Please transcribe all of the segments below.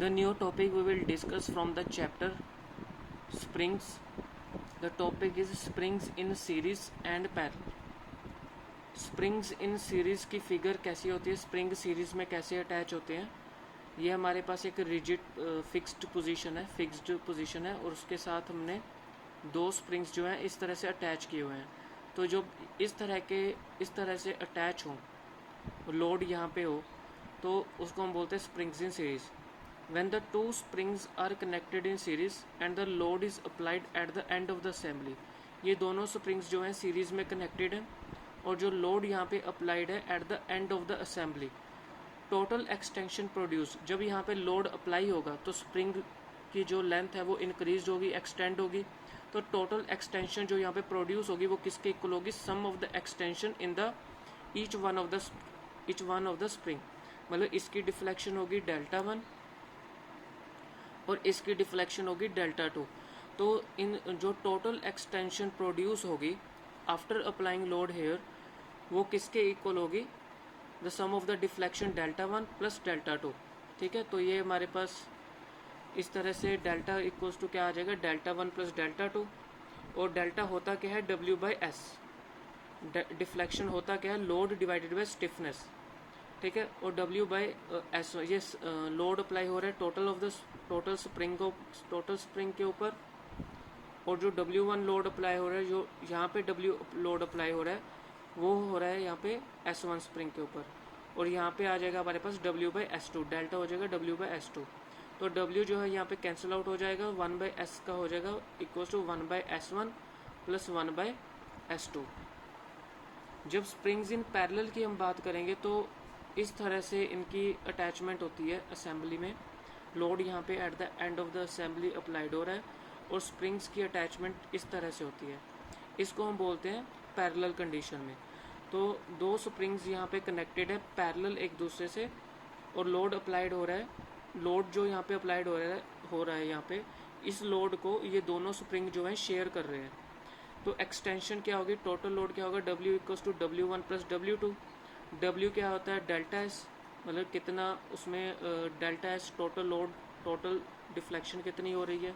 The new topic we will discuss from the chapter springs. The topic is springs in series and parallel. Springs in series की figure कैसी होती है, spring series में कैसे attach होते हैं। ये हमारे पास एक रिजिड फिक्स्ड पोजीशन है और उसके साथ हमने दो स्प्रिंग्स जो हैं इस तरह से अटैच किए हुए हैं। तो जो इस तरह से अटैच हों, लोड यहाँ पे हो, तो उसको हम बोलते हैं springs in series. When the two springs are connected in series and the load is applied at the end of the assembly, ये दोनों स्प्रिंग्स जो हैं सीरीज़ में कनेक्टेड हैं और जो लोड यहाँ पे अप्लाइड है at the end of the assembly, total extension produce, जब यहाँ पे लोड अप्लाई होगा तो स्प्रिंग की जो लेंथ है वो इंक्रीज होगी, एक्सटेंड होगी। तो टोटल एक्सटेंशन जो यहाँ पे प्रोड्यूस होगी वो किसके इक्वल होगी, sum of the extension in the each one of the spring. मतलब इसकी डिफ्लेक्शन होगी डेल्टा 1 और इसकी डिफ्लेक्शन होगी डेल्टा 2। तो इन जो टोटल एक्सटेंशन प्रोड्यूस होगी आफ्टर अप्लाइंग लोड हेयर वो किसके इक्वल होगी, the sum of the deflection delta 1 plus delta 2। ठीक है, तो ये हमारे पास इस तरह से डेल्टा इक्वल्स टू क्या आ जाएगा, डेल्टा 1 प्लस डेल्टा 2। और डेल्टा होता क्या है, डब्ल्यू बाई एस। डिफ्लेक्शन होता क्या है, लोड डिवाइडेड बाई स्टिफनेस। ठीक है, और W बाई एस, ये लोड अप्लाई हो रहा है टोटल स्प्रिंग के ऊपर, और जो W1 लोड अप्लाई हो रहा है, जो यहाँ पे W लोड अप्लाई हो रहा है वो हो रहा है यहाँ पे S1 स्प्रिंग के ऊपर, और यहाँ पे आ जाएगा हमारे पास W बाई S2, डेल्टा हो जाएगा W बाई S2। तो W जो है यहाँ पे कैंसिल आउट हो जाएगा, 1 बाई एस का हो जाएगा equal to 1 by S1 plus 1 by S2। जब स्प्रिंग्स इन पैरेलल की हम बात करेंगे तो इस तरह से इनकी अटैचमेंट होती है असेंबली में। लोड यहाँ पे at the end of the assembly applied हो रहा है और स्प्रिंग्स की अटैचमेंट इस तरह से होती है। इसको हम बोलते हैं पैरेलल कंडीशन में। तो दो स्प्रिंग्स यहाँ पे कनेक्टेड है पैरेलल एक दूसरे से और लोड अप्लाइड हो रहा है। लोड जो यहाँ पे अप्लाइड हो रहा है यहाँ पे, इस लोड को ये दोनों स्प्रिंग जो है शेयर कर रहे हैं। तो एक्सटेंशन क्या होगी, टोटल लोड क्या होगा, W equals to W1 plus W2। W क्या होता है, डेल्टा एस, मतलब कितना उसमें delta S total load, total deflection कितनी हो रही है।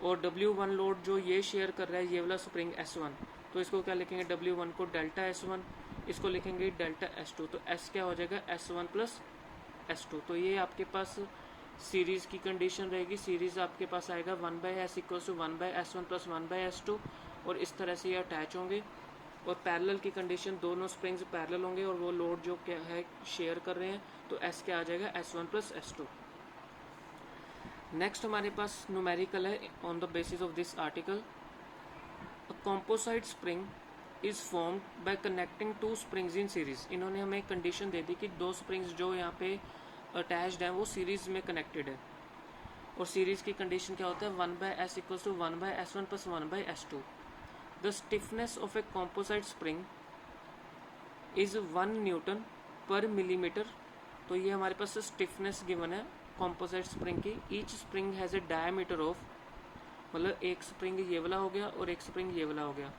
और W1 लोड जो ये शेयर कर रहा है ये वाला स्प्रिंग S1, तो इसको क्या लिखेंगे, W1 को डेल्टा S1, इसको लिखेंगे डेल्टा S2। तो S क्या हो जाएगा, S1 प्लस S2। तो ये आपके पास सीरीज़ की कंडीशन रहेगी। सीरीज़ आपके पास आएगा 1 by S equal to 1 by S1 plus 1 by S2, और इस तरह से ये अटैच होंगे। और पैरेलल की कंडीशन, दोनों स्प्रिंग्स पैरेलल होंगे और वो लोड जो क्या है शेयर कर रहे हैं, तो S क्या आ जाएगा, S1 प्लस S2। नेक्स्ट हमारे पास न्यूमेरिकल है on the basis of this article. A composite spring is formed by connecting two springs in series. इन्होंने हमें कंडीशन दे दी कि दो स्प्रिंग्स जो यहाँ पे अटैच्ड हैं वो सीरीज में कनेक्टेड है, और सीरीज की कंडीशन क्या होता है, 1 by S equal to 1 by S1 plus 1 by S2। The stiffness of a composite spring is 1 newton per millimetre. तो ये हमारे पास स्टिफनेस गिवन है कॉम्पोजिट स्प्रिंग की। Each spring has a diameter of, मतलब एक स्प्रिंग ये वाला हो गया और एक स्प्रिंग ये वाला हो गया।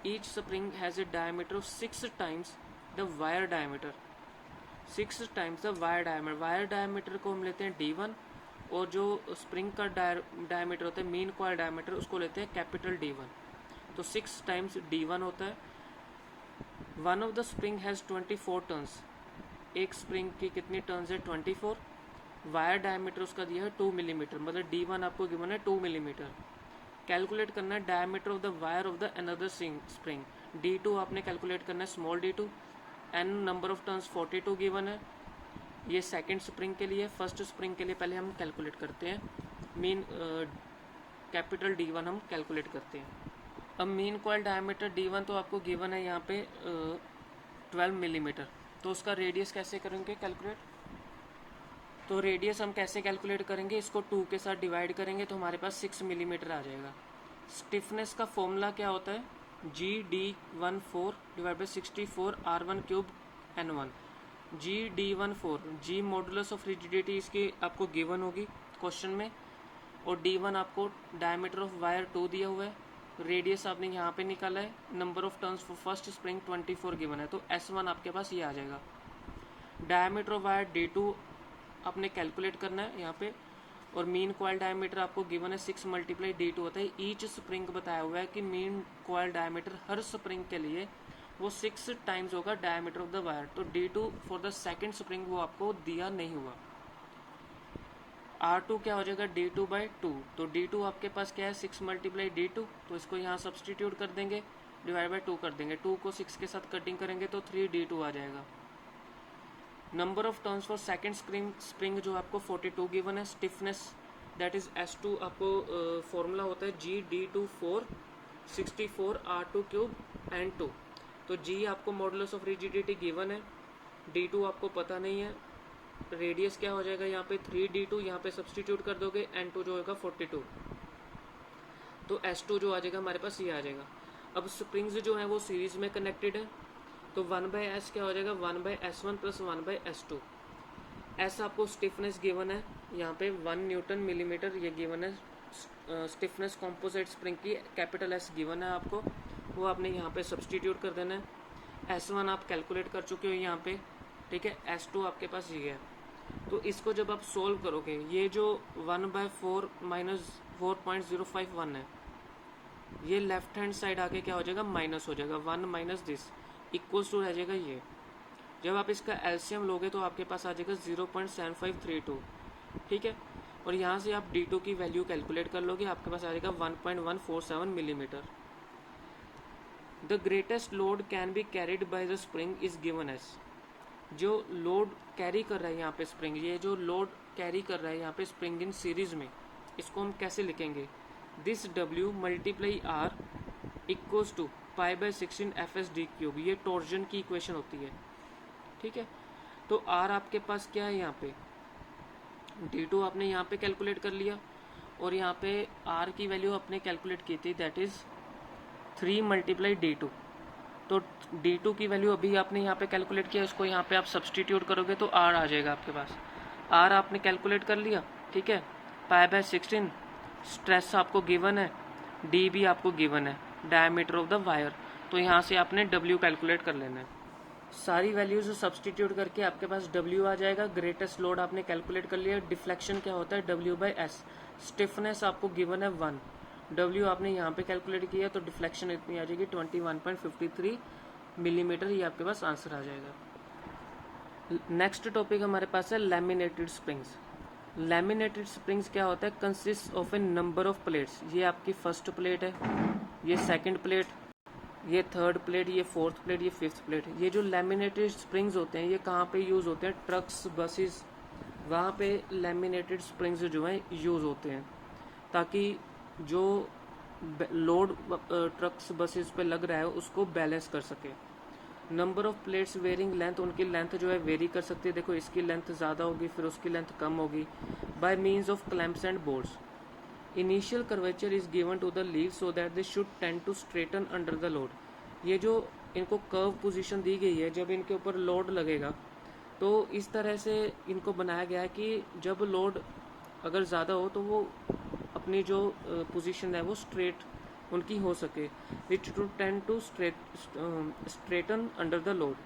Each spring has a diameter of 6 times the wire diameter. 6 times the wire diameter. Wire diameter को हम लेते हैं D1, और जो स्प्रिंग का डायमीटर होता है, मीन कॉइल डायमीटर, उसको लेते हैं कैपिटल D1। तो 6 टाइम्स D1 होता है। One of the spring has 24 turns. एक स्प्रिंग की कितनी टर्न्स है, 24। वायर डायमीटर उसका दिया है 2 मिलीमीटर, मतलब D1 आपको गिवन है 2 मिलीमीटर। कैलकुलेट करना है diameter of the wire of the another spring. D2 आपने कैलकुलेट करना है, small d2। N number of turns 42 given है। ये सेकेंड स्प्रिंग के लिए। फर्स्ट स्प्रिंग के लिए पहले हम कैलकुलेट करते हैं, मीन कैपिटल D1 हम कैलकुलेट करते हैं। अब मीन कॉइल डायमीटर D1 तो आपको गिवन है यहाँ पे 12 मिलीमीटर। तो उसका रेडियस कैसे करेंगे कैलकुलेट, तो रेडियस हम कैसे कैलकुलेट करेंगे, इसको 2 के साथ डिवाइड करेंगे तो हमारे पास 6 मिलीमीटर आ जाएगा। स्टिफनेस का फॉर्मूला क्या होता है, GD14 divide by 64 R1 cube N1। GD14, G modulus of rigidity इसकी आपको गिवन होगी क्वेश्चन में, और D1 आपको डायमीटर ऑफ वायर 2 दिया हुआ है, रेडियस आपने यहाँ पे निकाला है, number of turns for first spring 24 given है, तो S1 आपके पास ये आ जाएगा। डायमीटर ऑफ वायर D2 आपने कैलकुलेट करना है यहाँ पे। और मीन कॉइल डायमीटर आपको गिवन है 6 × d2 होता है। ईच स्प्रिंग बताया हुआ है कि मीन कॉइल डायमीटर हर स्प्रिंग के लिए वो 6 टाइम्स होगा डायमीटर ऑफ द वायर। तो d2 for the second spring वो आपको दिया नहीं हुआ। R2 क्या हो जाएगा d2/2। तो d2 आपके पास क्या है 6 × d2, तो इसको यहाँ सब्सटीट्यूट कर देंगे, डिवाइड/2 कर देंगे, 2 को 6 के साथ कटिंग करेंगे तो 3d2 आ जाएगा। Number of turns for second spring जो आपको 42 गिवन है। स्टिफनेस दैट इज S2 आपको फॉर्मूला होता है Gd24 64 R2³ N2। तो G आपको मॉडुलस ऑफ रिजिडिटी गिवन है, d2 आपको पता नहीं है। रेडियस क्या हो जाएगा यहाँ पे 3d2, यहाँ पे सब्सटीट्यूट कर दोगे, N2 जो होगा 42, तो S2 जो आ जाएगा हमारे पास ये आ जाएगा। अब स्प्रिंग्स जो है वो सीरीज में कनेक्टेड है, तो 1/s क्या हो जाएगा 1/s1 + 1/s2। S आपको स्टिफनेस गिवन है यहाँ पे 1 न्यूटन मिलीमीटर ये गिवन है। स्टिफनेस कॉम्पोजिट स्प्रिंग की कैपिटल S गिवन है आपको, वो आपने यहाँ पे सब्सटीट्यूट कर देना है। S1 आप कैलकुलेट कर चुके हो यहाँ पे, ठीक है। S2 आपके पास ये है। तो इसको जब आप सोल्व करोगे, ये जो 1/4 - 4.051 है, ये लेफ्ट हैंड साइड आके क्या हो जाएगा माइनस हो जाएगा, 1 - दिस इक्वल्स टू रह जाएगा ये। जब आप इसका एलसीएम लोगे तो आपके पास आ जाएगा 0.7532, ठीक है। और यहाँ से आप d2 की वैल्यू कैलकुलेट कर लोगे, आपके पास आ जाएगा 1.147 millimetre. The greatest load can be carried by the spring is given as. जो लोड कैरी कर रहा है यहाँ पे स्प्रिंग, ये जो लोड कैरी कर रहा है यहाँ पे स्प्रिंग इन सीरीज में, इसको हम कैसे लिखेंगे, this W × R equals to π/16 FSD³। ये टॉर्जन की इक्वेशन होती है, ठीक है। तो R आपके पास क्या है यहाँ पे, d2 आपने यहाँ पे कैलकुलेट कर लिया, और यहाँ पे R की वैल्यू आपने कैलकुलेट की थी, दैट इज 3 × d2। तो d2 की वैल्यू अभी आपने यहाँ पे कैलकुलेट किया, इसको यहाँ पे आप सब्सटीट्यूट करोगे तो R आ जाएगा आपके पास। R आपने कैलकुलेट कर लिया, ठीक है। π/16 स्ट्रेस आपको गिवन है, D भी आपको गिवन है, डायमीटर ऑफ द वायर। तो यहाँ से आपने W कैलकुलेट कर लेना है। सारी वैल्यूज सब्सटीट्यूट करके आपके पास W आ जाएगा। ग्रेटेस्ट लोड आपने कैलकुलेट कर लिया। डिफ्लेक्शन क्या होता है W/S। स्टिफनेस आपको गिवन है 1, W आपने यहाँ पे कैलकुलेट किया, तो डिफ्लेक्शन इतनी आ जाएगी 21.53 मिलीमीटर। ये आपके पास आंसर आ जाएगा। नेक्स्ट टॉपिक हमारे पास है लैमिनेटेड स्प्रिंग्स। लैमिनेटेड स्प्रिंग्स क्या होता है, consist of A number of plates. ये आपकी फर्स्ट प्लेट है, ये सेकंड प्लेट, ये थर्ड प्लेट, ये फोर्थ प्लेट, ये फिफ्थ प्लेट। ये जो लैमिनेटेड स्प्रिंग्स होते हैं ये कहाँ पे यूज़ होते हैं, ट्रक्स बसेस, वहाँ पे लैमिनेटेड स्प्रिंग्स जो हैं यूज़ होते हैं, ताकि जो लोड ट्रक्स बसेस पे लग रहा है उसको बैलेंस कर सके। Number of plates varying length, उनकी लेंथ जो है वेरी कर सकती है। देखो इसकी लेंथ ज़्यादा होगी, फिर उसकी लेंथ कम होगी। By means of clamps and boards. Initial curvature is given to the leave so that they should tend to straighten under the load. ये जो इनको कर्व पोजीशन दी गई है, जब इनके ऊपर लोड लगेगा तो इस तरह से इनको बनाया गया है कि जब लोड अगर ज़्यादा हो तो वो अपनी जो पोजीशन है वो स्ट्रेट उनकी हो सके, which to tend to straighten under the load.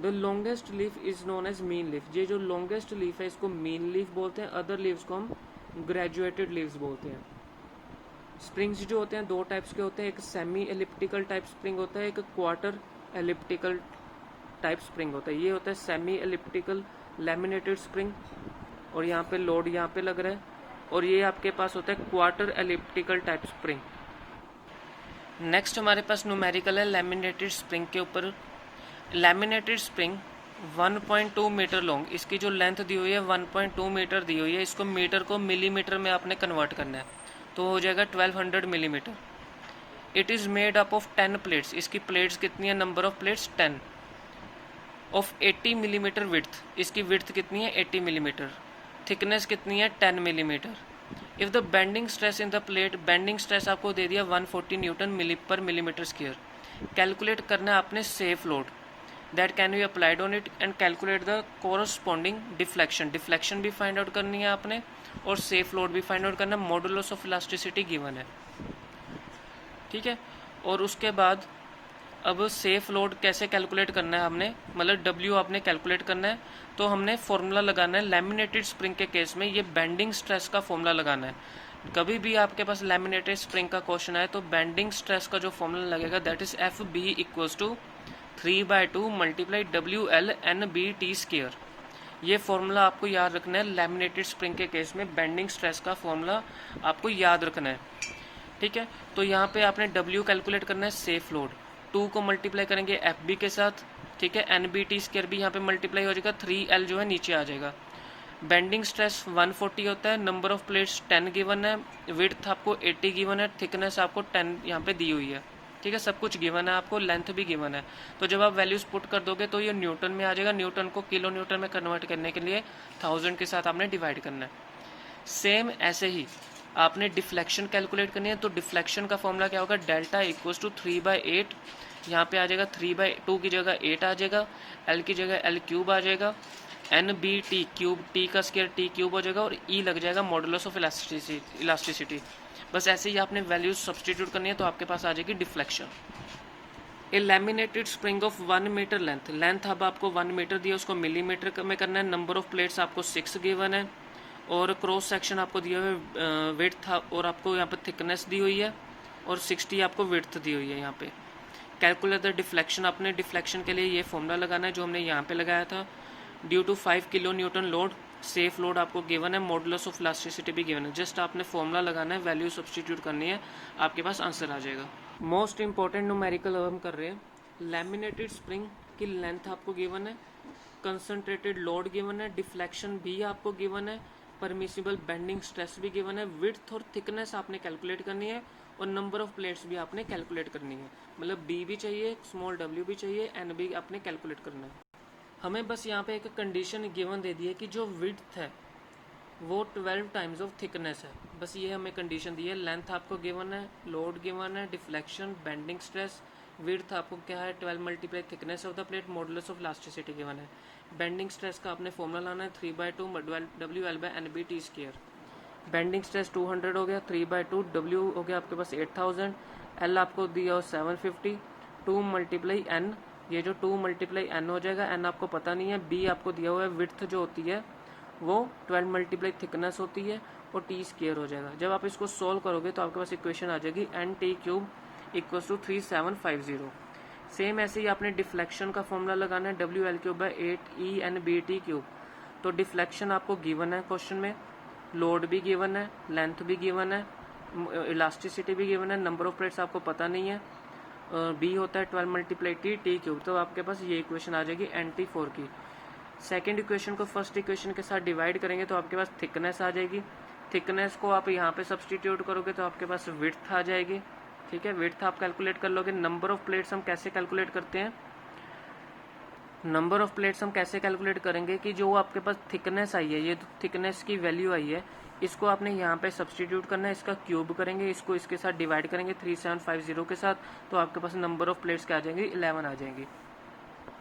The longest leaf is known as mean leaf. ये जो लॉन्गेस्ट लीफ है इसको मीन लीफ बोलते हैं, अदर लीव्स को हम ग्रेजुएटेड लीव्स बोलते हैं। स्प्रिंग्स जो होते हैं दो टाइप्स के होते हैं, एक सेमी एलिप्टिकल टाइप स्प्रिंग होता है, एक क्वार्टर एलिप्टिकल टाइप स्प्रिंग होता है। ये होता है सेमी एलिप्टिकल लैमिनेटेड स्प्रिंग, और यहाँ पे लोड यहाँ पे लग रहा है, और ये आपके पास होता है quarter elliptical type spring. Next हमारे पास न्यूमेरिकल है लैमिनेटेड स्प्रिंग के ऊपर। लैमिनेटेड स्प्रिंग 1.2 मीटर लॉन्ग, इसकी जो लेंथ दी हुई है 1.2 मीटर दी हुई है, इसको मीटर को मिलीमीटर में आपने कन्वर्ट करना है, तो हो जाएगा 1200 millimetre. It is made up of 10 plates. इसकी प्लेट्स कितनी है, number of plates 10, of 80 millimetre width. इसकी विड्थ कितनी है 80 मिलीमीटर। थिकनेस कितनी है 10 millimetre. If the bending stress in the plate, bending stress आपको दे दिया 140 Newton per millimetre square. Calculate करना है आपने safe load that can be applied on it and calculate the corresponding deflection. Deflection भी find out करनी है आपने और सेफ लोड भी फाइंड आउट करना है। मॉडुलस ऑफ इलास्टिसिटी गिवन है, ठीक है। और उसके बाद अब सेफ लोड कैसे कैलकुलेट करना है हमने, मतलब डब्ल्यू आपने कैलकुलेट करना है, तो हमने फॉर्मूला लगाना है। लैमिनेटेड स्प्रिंग के केस में ये बेंडिंग स्ट्रेस का फॉर्मूला लगाना है। कभी भी आपके पास लैमिनेटेड स्प्रिंग का क्वेश्चन आए तो बेंडिंग स्ट्रेस का जो फॉर्मूला लगेगा that is F B equals to 3/2 multiply W L N B T square. ये फॉर्मूला आपको याद रखना है। लैमिनेटेड स्प्रिंग के केस में बेंडिंग स्ट्रेस का फॉर्मूला आपको याद रखना है, ठीक है। तो यहाँ पे आपने W कैलकुलेट करना है सेफ लोड, 2 को मल्टीप्लाई करेंगे FB के साथ, ठीक है। NBT स्क्वायर भी यहाँ पे मल्टीप्लाई हो जाएगा, 3L जो है नीचे आ जाएगा। बेंडिंग स्ट्रेस 140 होता है, नंबर ऑफ प्लेट्स 10 गिवन है, विड्थ आपको 80 गिवन है, थिकनेस आपको 10 यहाँ पे दी हुई है, ठीक है। सब कुछ गिवन है आपको, लेंथ भी गिवन है। तो जब आप वैल्यूज पुट कर दोगे तो ये न्यूटन में आ जाएगा। न्यूटन को किलो न्यूटन में कन्वर्ट करने के लिए 1000 के साथ आपने डिवाइड करना है। सेम ऐसे ही आपने डिफ्लेक्शन कैलकुलेट करनी है। तो डिफ्लेक्शन का फॉर्मूला क्या होगा, डेल्टा इक्वल्स टू 3/8, यहाँ पे आ जाएगा 3/2 की जगह 8 आ जाएगा, L की जगह L क्यूब आ जाएगा, NBT क्यूब, T का स्क्वायर T क्यूब हो जाएगा, और E लग जाएगा मॉडुलस ऑफ इलास्टिसिटी। बस ऐसे ही आपने वैल्यूज सब्सटीट्यूट करनी है तो आपके पास आ जाएगी deflection. A laminated spring of 1 metre length अब आपको 1 मीटर दिया, उसको मिलीमीटर में करना है। नंबर ऑफ प्लेट्स आपको 6 गिवन है, और क्रॉस सेक्शन आपको दिया हुआ है विड्थ, और आपको यहाँ पे थिकनेस दी हुई है, और 60 आपको विड्थ दी हुई है यहाँ पे। कैलकुलेट द डिफ्लेक्शन, अपने डिफ्लेक्शन के लिए ये फॉर्मूला लगाना है जो हमने यहाँ पे लगाया था। Due to 5 kilo newton load, safe load आपको गिवन है, मॉडुलस ऑफ इलास्टिसिटी भी गिवन है। जस्ट आपने फॉर्मूला लगाना है, वैल्यू सब्सटीट्यूट करनी है, आपके पास आंसर आ जाएगा। मोस्ट इंपॉर्टेंट न्यूमेरिकल हम कर रहे हैं। लैमिनेटेड स्प्रिंग की लेंथ आपको गिवन है, कंसंट्रेटेड लोड गिवन है, डिफ्लेक्शन भी आपको गिवन है, परमिसिबल बेंडिंग स्ट्रेस भी गिवन है, विड्थ और थिकनेस आपने कैलकुलेट करनी है, और नंबर ऑफ प्लेट्स भी आपने कैलकुलेट करनी है। मतलब B भी चाहिए, स्मॉल w भी चाहिए, n भी आपने कैलकुलेट करना है। हमें बस यहाँ पे एक कंडीशन गिवन दे दी है कि जो विड्थ है वो 12 टाइम्स ऑफ थिकनेस है। बस ये हमें कंडीशन दी है। लेंथ आपको गिवन है, लोड गिवन है, डिफ्लेक्शन, बेंडिंग स्ट्रेस, विड्थ आपको क्या है 12 multiply thickness of the plate, modulus of elasticity given है। बेंडिंग स्ट्रेस का आपने फॉर्मूला लाना है 3/2 WL/NBT स्क्वायर। बेंडिंग स्ट्रेस 200 हो गया, 3/2 W हो गया आपके पास 8000, L आपको दिया हो 750, 2 मल्टीप्लाई N, ये जो 2 मल्टीप्लाई N हो जाएगा, N आपको पता नहीं है। B आपको दिया हुआ है, विड्थ जो होती है वो 12 मल्टीप्लाई थिकनेस होती है, और T स्क्वायर हो जाएगा। जब आप इसको सोल्व करोगे तो आपके पास इक्वेशन आ जाएगी NT cube equals to 3750। Same ऐसे ही आपने डिफ्लेक्शन का फॉर्मूला लगाना है, WL/8 क्यूब। तो डिफ्लेक्शन आपको गिवन है क्वेश्चन में, लोड भी गिवन है, लेंथ भी गिवन है, इलास्टिसिटी भी गिवन है, नंबर ऑफ प्लेट्स आपको पता नहीं है, B होता है 12 मल्टीप्लाई T क्यूब। तो आपके पास ये इक्वेशन आ जाएगी NT4 की। सेकेंड इक्वेशन को फर्स्ट इक्वेशन के साथ डिवाइड करेंगे तो आपके पास थिकनेस आ जाएगी। थिकनेस को आप यहाँ पे सब्सटीट्यूट करोगे तो आपके पास विड्थ आ जाएगी, ठीक है। विड्थ आप कैलकुलेट कर लोगे। नंबर ऑफ प्लेट्स हम कैसे कैलकुलेट करते हैं, नंबर ऑफ प्लेट्स हम कैसे कैलकुलेट करेंगे कि जो आपके पास थिकनेस आई है, ये थिकनेस की वैल्यू आई है, इसको आपने यहाँ पे सब्सटीट्यूट करना है, इसका क्यूब करेंगे, इसको इसके साथ डिवाइड करेंगे 3750 के साथ, तो आपके पास नंबर ऑफ प्लेट्स क्या आ जाएंगी 11 आ जाएंगी।